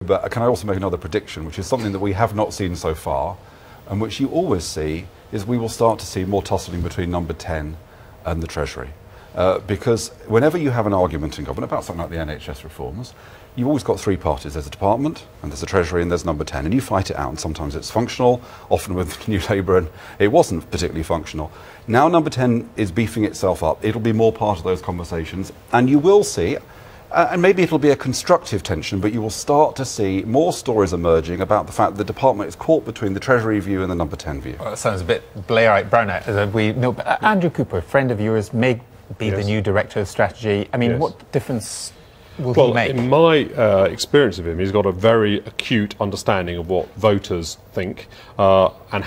But can I also make another prediction, which is something that we have not seen so far, and which you always see, is we will start to see more tussling between number 10 and the Treasury. Because whenever you have an argument in government about something like the NHS reforms, you've always got three parties. There's a department, and there's a Treasury, and there's number 10. And you fight it out, and sometimes it's functional, often with New Labour, and it wasn't particularly functional. Now number 10 is beefing itself up. It'll be more part of those conversations, and you will see, and maybe it'll be a constructive tension, but you will start to see more stories emerging about the fact that the department is caught between the Treasury view and the number 10 view. Well, that sounds a bit Blairite brownout, as we know. But Andrew Cooper, friend of yours, may be the new director of strategy. I mean, what difference will he make? In my experience of him, he's got a very acute understanding of what voters think and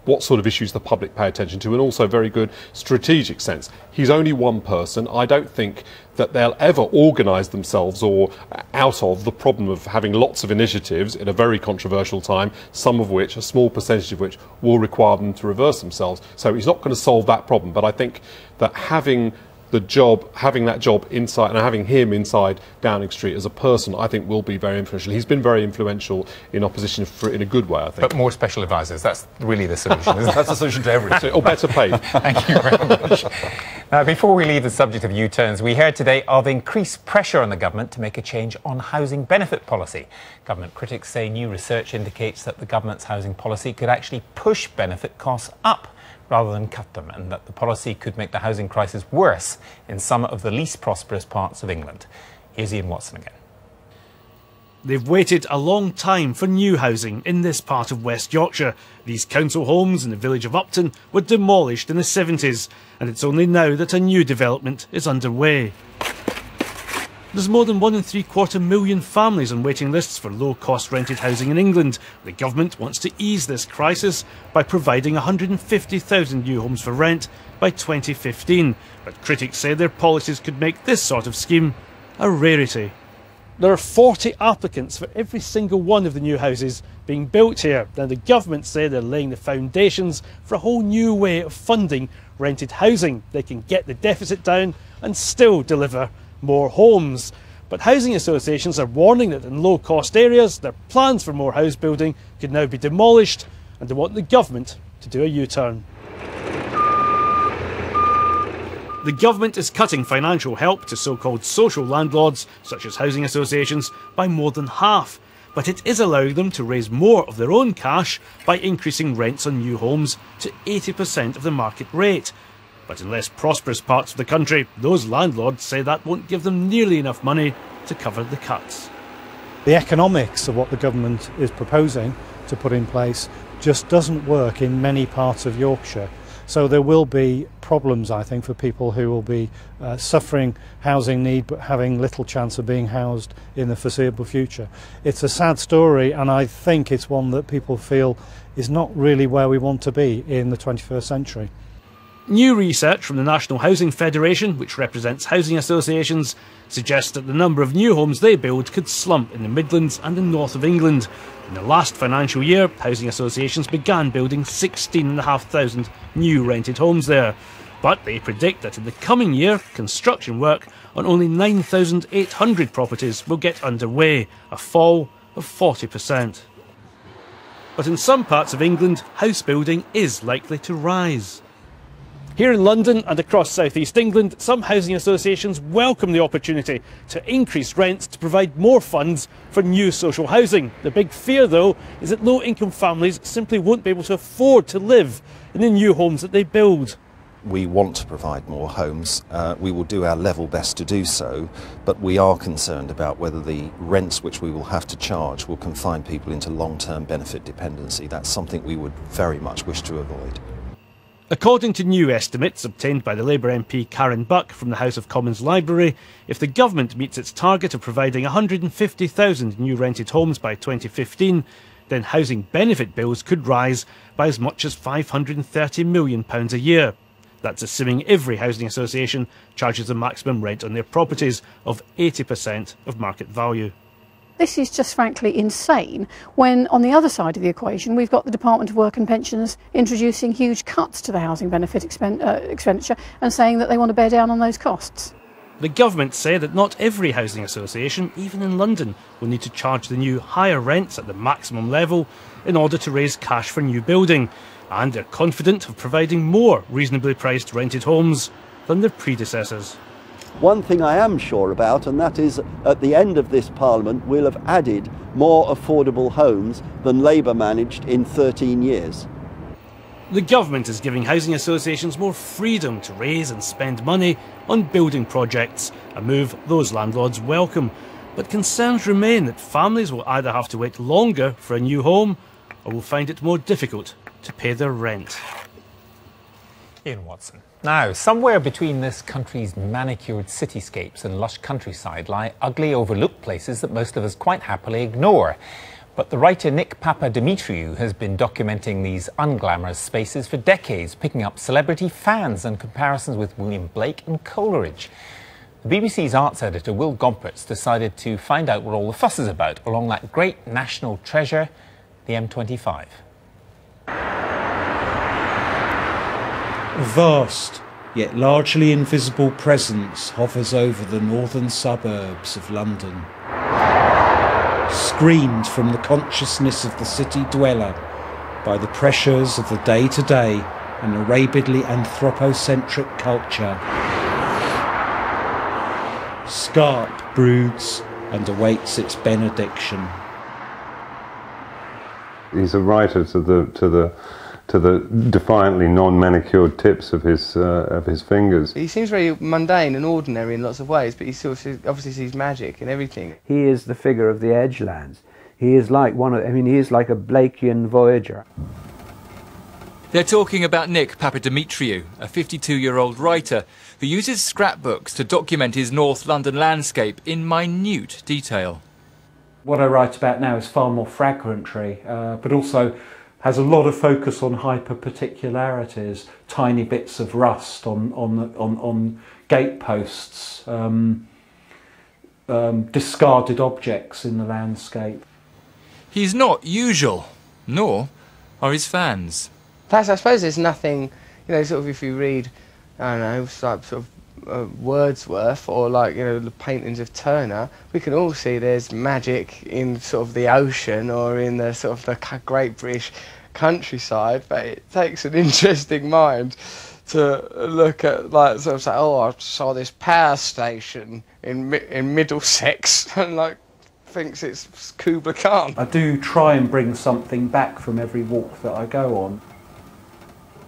what sort of issues the public pay attention to, and also very good strategic sense. He's only one person. I don't think that they'll ever organise themselves or out of the problem of having lots of initiatives at a very controversial time, some of which, a small percentage of which, will require them to reverse themselves. So he's not going to solve that problem, but I think that having that job inside and having him inside Downing Street as a person, I think will be very influential. He's been very influential in opposition in a good way, I think. But more special advisors, that's really the solution, isn't it? That's the solution to everything. Or better paid. Thank you very much. Now, before we leave the subject of U-turns, we heard today of increased pressure on the government to make a change on housing benefit policy. Government critics say new research indicates that the government's housing policy could actually push benefit costs up rather than cut them, and that the policy could make the housing crisis worse in some of the least prosperous parts of England. Here's Ian Watson again. They've waited a long time for new housing in this part of West Yorkshire. These council homes in the village of Upton were demolished in the 70s, and it's only now that a new development is underway. There's more than 1.75 million families on waiting lists for low-cost rented housing in England. The government wants to ease this crisis by providing 150,000 new homes for rent by 2015. But critics say their policies could make this sort of scheme a rarity. There are 40 applicants for every single one of the new houses being built here. Now, the government say they're laying the foundations for a whole new way of funding rented housing. They can get the deficit down and still deliver more homes. But housing associations are warning that in low-cost areas, their plans for more house building could now be demolished, and they want the government to do a U-turn. The government is cutting financial help to so-called social landlords, such as housing associations, by more than half. But it is allowing them to raise more of their own cash by increasing rents on new homes to 80% of the market rate. But in less prosperous parts of the country, those landlords say that won't give them nearly enough money to cover the cuts. The economics of what the government is proposing to put in place just doesn't work in many parts of Yorkshire. So there will be problems, I think, for people who will be suffering housing need but having little chance of being housed in the foreseeable future. It's a sad story, and I think it's one that people feel is not really where we want to be in the 21st century. New research from the National Housing Federation, which represents housing associations, suggests that the number of new homes they build could slump in the Midlands and the north of England. In the last financial year, housing associations began building 16,500 new rented homes there. But they predict that in the coming year, construction work on only 9,800 properties will get underway, a fall of 40%. But in some parts of England, house building is likely to rise. Here in London and across South East England, some housing associations welcome the opportunity to increase rents to provide more funds for new social housing. The big fear, though, is that low-income families simply won't be able to afford to live in the new homes that they build. We want to provide more homes. We will do our level best to do so, but we are concerned about whether the rents which we will have to charge will confine people into long-term benefit dependency. That's something we would very much wish to avoid. According to new estimates obtained by the Labour MP Karen Buck from the House of Commons Library, if the government meets its target of providing 150,000 new rented homes by 2015, then housing benefit bills could rise by as much as £530 million a year. That's assuming every housing association charges a maximum rent on their properties of 80% of market value. This is just frankly insane when, on the other side of the equation, we've got the Department of Work and Pensions introducing huge cuts to the housing benefit expenditure and saying that they want to bear down on those costs. The government said that not every housing association, even in London, will need to charge the new higher rents at the maximum level in order to raise cash for new building, and they're confident of providing more reasonably priced rented homes than their predecessors. One thing I am sure about, and that is at the end of this Parliament we'll have added more affordable homes than Labour managed in 13 years. The government is giving housing associations more freedom to raise and spend money on building projects, a move those landlords welcome. But concerns remain that families will either have to wait longer for a new home or will find it more difficult to pay their rent. Ian Watson. Now, somewhere between this country's manicured cityscapes and lush countryside lie ugly, overlooked places that most of us quite happily ignore. But the writer Nick Papadimitriou has been documenting these unglamorous spaces for decades, picking up celebrity fans and comparisons with William Blake and Coleridge. The BBC's arts editor Will Gompertz decided to find out what all the fuss is about along that great national treasure, the M25. A vast, yet largely invisible presence hovers over the northern suburbs of London. Screened from the consciousness of the city dweller by the pressures of the day-to-day and a rabidly anthropocentric culture, Scarp broods and awaits its benediction. He's a writer to the defiantly non-manicured tips of his fingers. He seems very mundane and ordinary in lots of ways, but he sort of obviously sees magic in everything. He is the figure of the edgelands. He is like he is like a Blakean voyager. They're talking about Nick Papadimitriou, a 52-year-old writer who uses scrapbooks to document his North London landscape in minute detail. What I write about now is far more fragmentary, but also has a lot of focus on hyper-particularities, tiny bits of rust on gateposts, discarded objects in the landscape. He's not usual, nor are his fans. Plus, I suppose there's nothing, you know, sort of if you read, I don't know, like sort of Wordsworth or like, you know, the paintings of Turner, we can all see there's magic in sort of the ocean or in the sort of the great British countryside, but it takes an interesting mind to look at, like, sort of say, oh, I saw this power station in Middlesex, and like thinks it's Kubla Khan. I do try and bring something back from every walk that I go on.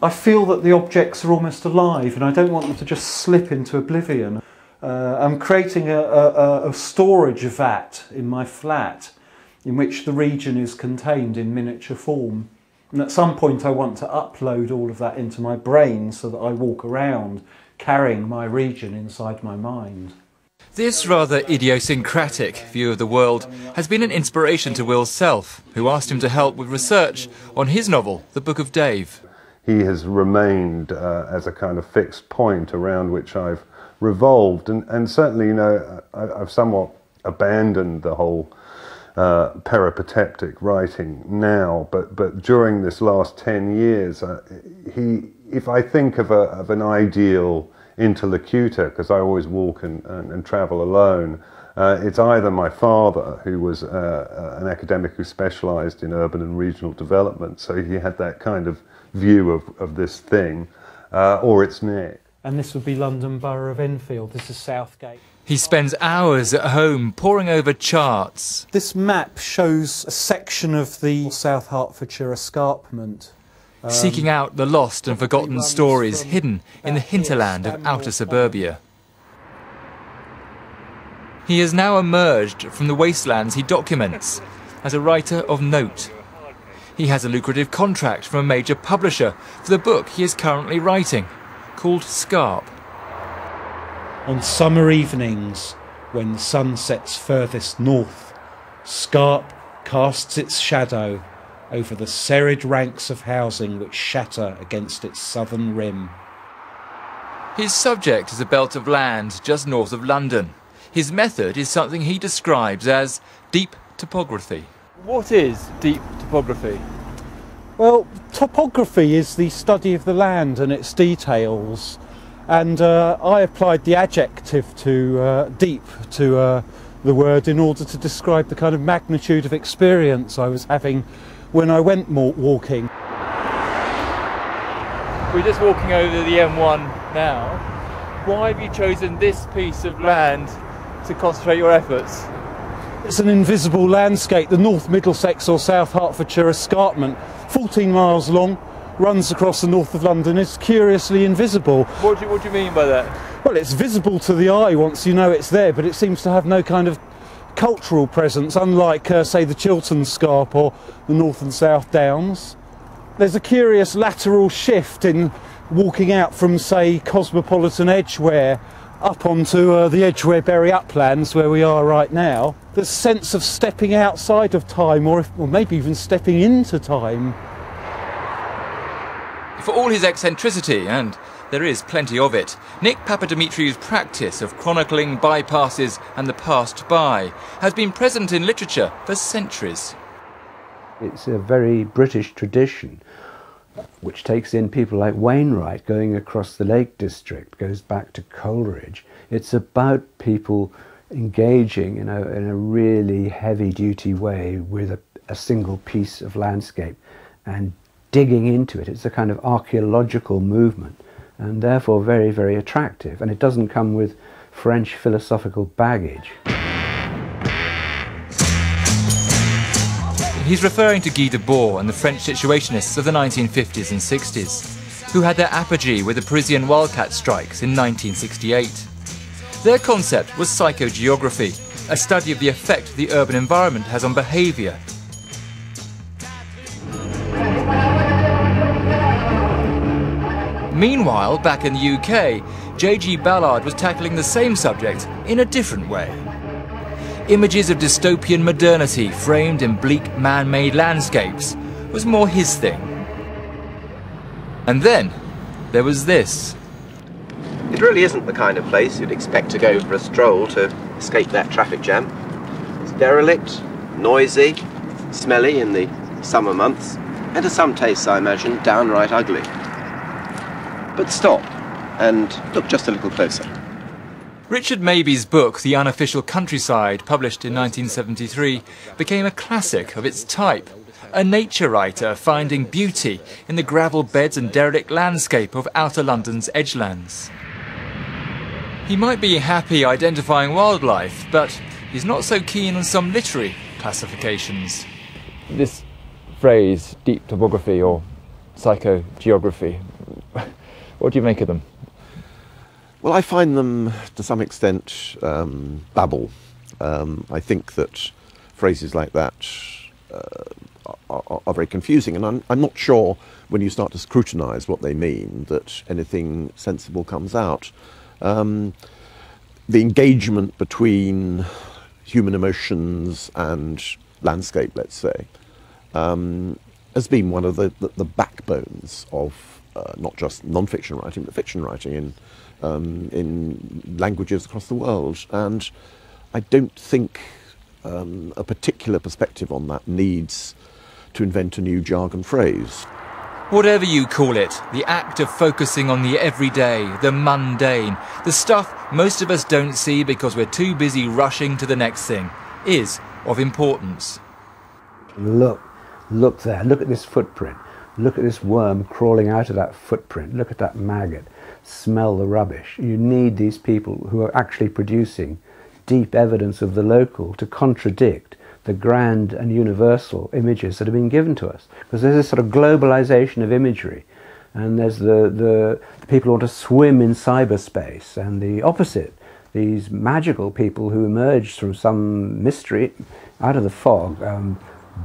I feel that the objects are almost alive and I don't want them to just slip into oblivion. I'm creating a storage vat in my flat in which the region is contained in miniature form. And at some point I want to upload all of that into my brain so that I walk around carrying my region inside my mind. This rather idiosyncratic view of the world has been an inspiration to Will's self, who asked him to help with research on his novel, The Book of Dave. He has remained as a kind of fixed point around which I've revolved, and certainly, you know, I've somewhat abandoned the whole peripatetic writing now, but during this last 10 years, if I think of an ideal interlocutor, because I always walk and travel alone, it's either my father, who was an academic who specialised in urban and regional development, so he had that kind of view of this thing, or it's Nick. And this would be London Borough of Enfield. This is Southgate. He spends hours at home poring over charts. This map shows a section of the South Hertfordshire escarpment. Seeking out the lost and forgotten stories hidden in the hinterland of outer suburbia. He has now emerged from the wastelands he documents as a writer of note. He has a lucrative contract from a major publisher for the book he is currently writing, called Scarp. On summer evenings, when the sun sets furthest north, Scarp casts its shadow over the serried ranks of housing which shatter against its southern rim. His subject is a belt of land just north of London. His method is something he describes as deep topography. What is deep topography? Well, topography is the study of the land and its details. And I applied the adjective to deep to the word in order to describe the kind of magnitude of experience I was having when I went walking. We're just walking over the M1 now. Why have you chosen this piece of land to concentrate your efforts? It's an invisible landscape, the North Middlesex or South Hertfordshire escarpment, 14 miles long, runs across the north of London, is curiously invisible. What do you mean by that? Well, it's visible to the eye once you know it's there, but it seems to have no kind of cultural presence, unlike, say, the Chiltern Scarp or the North and South Downs. There's a curious lateral shift in walking out from, say, cosmopolitan Edgware up onto the Edgware-Bury uplands where we are right now. The sense of stepping outside of time, or maybe even stepping into time. For all his eccentricity, and there is plenty of it, Nick Papadimitriou's practice of chronicling bypasses and the passed by has been present in literature for centuries. It's a very British tradition, which takes in people like Wainwright going across the Lake District, goes back to Coleridge. It's about people engaging in a really heavy-duty way with a single piece of landscape and digging into it. It's a kind of archaeological movement and therefore very, very attractive. And it doesn't come with French philosophical baggage. He's referring to Guy Debord and the French situationists of the 1950s and 60s, who had their apogee with the Parisian wildcat strikes in 1968. Their concept was psychogeography, a study of the effect the urban environment has on behaviour. Meanwhile, back in the UK, J.G. Ballard was tackling the same subject in a different way. Images of dystopian modernity framed in bleak man-made landscapes was more his thing. And then there was this. It really isn't the kind of place you'd expect to go for a stroll to escape that traffic jam. It's derelict, noisy, smelly in the summer months, and to some tastes, I imagine, downright ugly. But stop and look just a little closer. Richard Mabey's book, The Unofficial Countryside, published in 1973, became a classic of its type. A nature writer finding beauty in the gravel beds and derelict landscape of outer London's edgelands. He might be happy identifying wildlife, but he's not so keen on some literary classifications. This phrase, deep topography or psychogeography, what do you make of them? Well, I find them, to some extent, babble. I think that phrases like that are very confusing, and I'm not sure, when you start to scrutinise what they mean, that anything sensible comes out. The engagement between human emotions and landscape, let's say, has been one of the backbones of not just non-fiction writing, but fiction writing in languages across the world. And I don't think a particular perspective on that needs to invent a new jargon phrase. Whatever you call it, the act of focusing on the everyday, the mundane, the stuff most of us don't see because we're too busy rushing to the next thing, is of importance. Look there, look at this footprint. Look at this worm crawling out of that footprint. Look at that maggot. Smell the rubbish. You need these people who are actually producing deep evidence of the local to contradict the grand and universal images that have been given to us. Because there's this sort of globalization of imagery, and there's the people who want to swim in cyberspace, and the opposite, these magical people who emerged from some mystery out of the fog,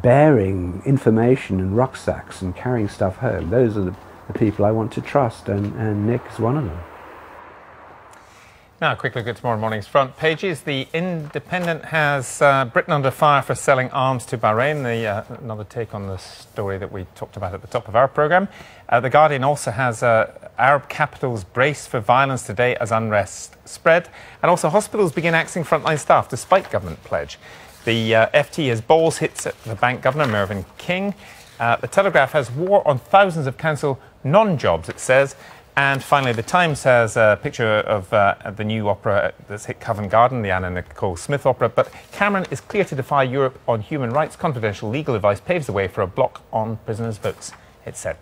bearing information in rucksacks and carrying stuff home. Those are the people I want to trust, and Nick is one of them. Now, a quick look at tomorrow morning's front pages. The Independent has Britain under fire for selling arms to Bahrain, another take on the story that we talked about at the top of our programme. The Guardian also has Arab capitals brace for violence today as unrest spread, and also hospitals begin axing frontline staff despite government pledge. The FT has balls hits at the bank governor, Mervyn King. The Telegraph has war on thousands of council non-jobs, it says. And finally, The Times has a picture of the new opera that's hit Covent Garden, the Anna Nicole Smith opera. But Cameron is clear to defy Europe on human rights. Confidential legal advice paves the way for a block on prisoners' votes, it said.